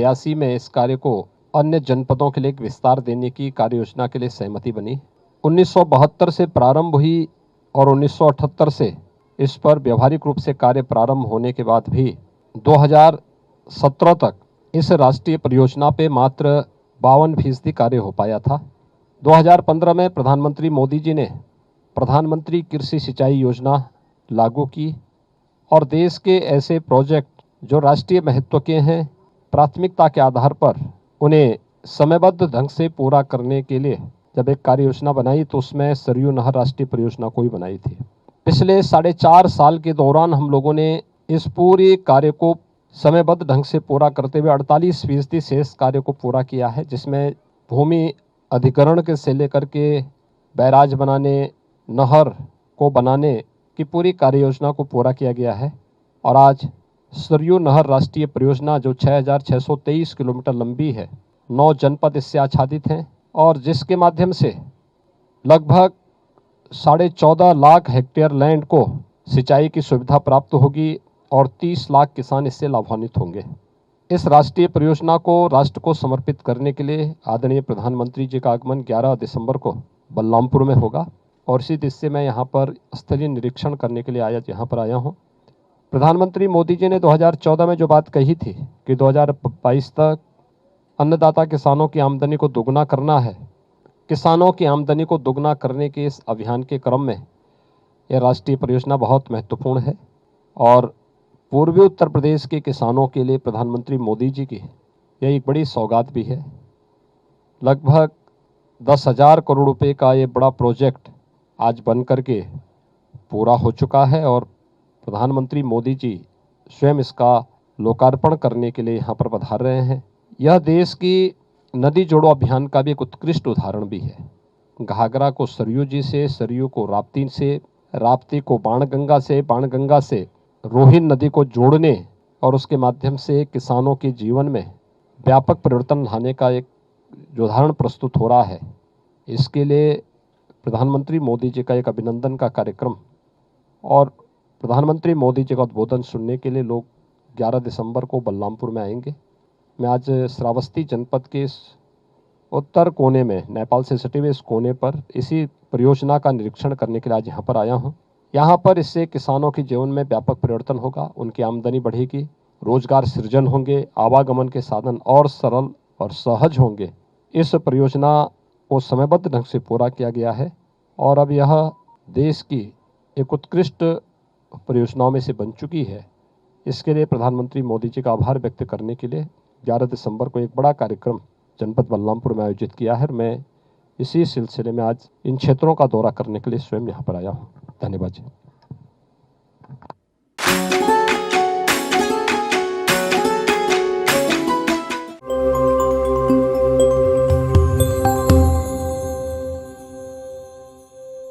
1982 में इस कार्य को अन्य जनपदों के लिए एक विस्तार देने की कार्य योजना के लिए सहमति बनी। 1972 से प्रारंभ हुई और 1978 से इस पर व्यवहारिक रूप से कार्य प्रारंभ होने के बाद भी 2017 तक इस राष्ट्रीय परियोजना पे मात्र 52% कार्य हो पाया था। 2015 में प्रधानमंत्री मोदी जी ने प्रधानमंत्री कृषि सिंचाई योजना लागू की और देश के ऐसे प्रोजेक्ट जो राष्ट्रीय महत्व के हैं, प्राथमिकता के आधार पर उन्हें समयबद्ध ढंग से पूरा करने के लिए जब एक कार्य योजना बनाई तो उसमें सरयू नहर राष्ट्रीय परियोजना को ही बनाई थी। पिछले 4.5 साल के दौरान हम लोगों ने इस पूरे कार्य को समयबद्ध ढंग से पूरा करते हुए 48% शेष कार्य को पूरा किया है, जिसमें भूमि अधिग्रहण के से लेकर के बैराज बनाने, नहर को बनाने की पूरी कार्य योजना को पूरा किया गया है। और आज सरयू नहर राष्ट्रीय परियोजना जो 6,623 किलोमीटर लंबी है, 9 जनपद इससे आच्छादित हैं और जिसके माध्यम से लगभग 14.5 लाख हेक्टेयर लैंड को सिंचाई की सुविधा प्राप्त होगी और 30 लाख किसान इससे लाभान्वित होंगे। इस राष्ट्रीय परियोजना को राष्ट्र को समर्पित करने के लिए आदरणीय प्रधानमंत्री जी का आगमन 11 दिसंबर को बलरामपुर में होगा और इसी दृष्टि से मैं यहाँ पर स्थलीय निरीक्षण करने के लिए यहाँ पर आया हूँ। प्रधानमंत्री मोदी जी ने 2014 में जो बात कही थी कि 2022 तक अन्नदाता किसानों की आमदनी को दोगुना करना है, किसानों की आमदनी को दोगुना करने के इस अभियान के क्रम में यह राष्ट्रीय परियोजना बहुत महत्वपूर्ण है और पूर्वी उत्तर प्रदेश के किसानों के लिए प्रधानमंत्री मोदी जी की यह एक बड़ी सौगात भी है। लगभग 10,000 करोड़ रुपए का ये बड़ा प्रोजेक्ट आज बन करके पूरा हो चुका है और प्रधानमंत्री मोदी जी स्वयं इसका लोकार्पण करने के लिए यहाँ पर पधार रहे हैं। यह देश की नदी जोड़ो अभियान का भी एक उत्कृष्ट उदाहरण भी है। घाघरा को सरयू जी से, सरयू को राप्ती से, राप्ती को बाणगंगा से, बाणगंगा से रोहिन नदी को जोड़ने और उसके माध्यम से किसानों के जीवन में व्यापक परिवर्तन लाने का एक जो उदाहरण प्रस्तुत हो रहा है, इसके लिए प्रधानमंत्री मोदी जी का एक अभिनंदन का कार्यक्रम और प्रधानमंत्री मोदी जी का उद्बोधन सुनने के लिए लोग 11 दिसंबर को बलरामपुर में आएंगे। मैं आज श्रावस्ती जनपद के इस उत्तर कोने में, नेपाल से सटे हुए इस कोने पर इसी परियोजना का निरीक्षण करने के लिए आज यहाँ पर आया हूँ। यहाँ पर इससे किसानों के जीवन में व्यापक परिवर्तन होगा, उनकी आमदनी बढ़ेगी, रोजगार सृजन होंगे, आवागमन के साधन और सरल और सहज होंगे। इस परियोजना को समयबद्ध ढंग से पूरा किया गया है और अब यह देश की एक उत्कृष्ट परियोजनाओं में से बन चुकी है। इसके लिए प्रधानमंत्री मोदी जी का आभार व्यक्त करने के लिए 11 दिसंबर को एक बड़ा कार्यक्रम जनपद बलरामपुर में आयोजित किया है। मैं इसी सिलसिले में आज इन क्षेत्रों का दौरा करने के लिए स्वयं यहाँ पर आया हूँ। धन्यवाद जी।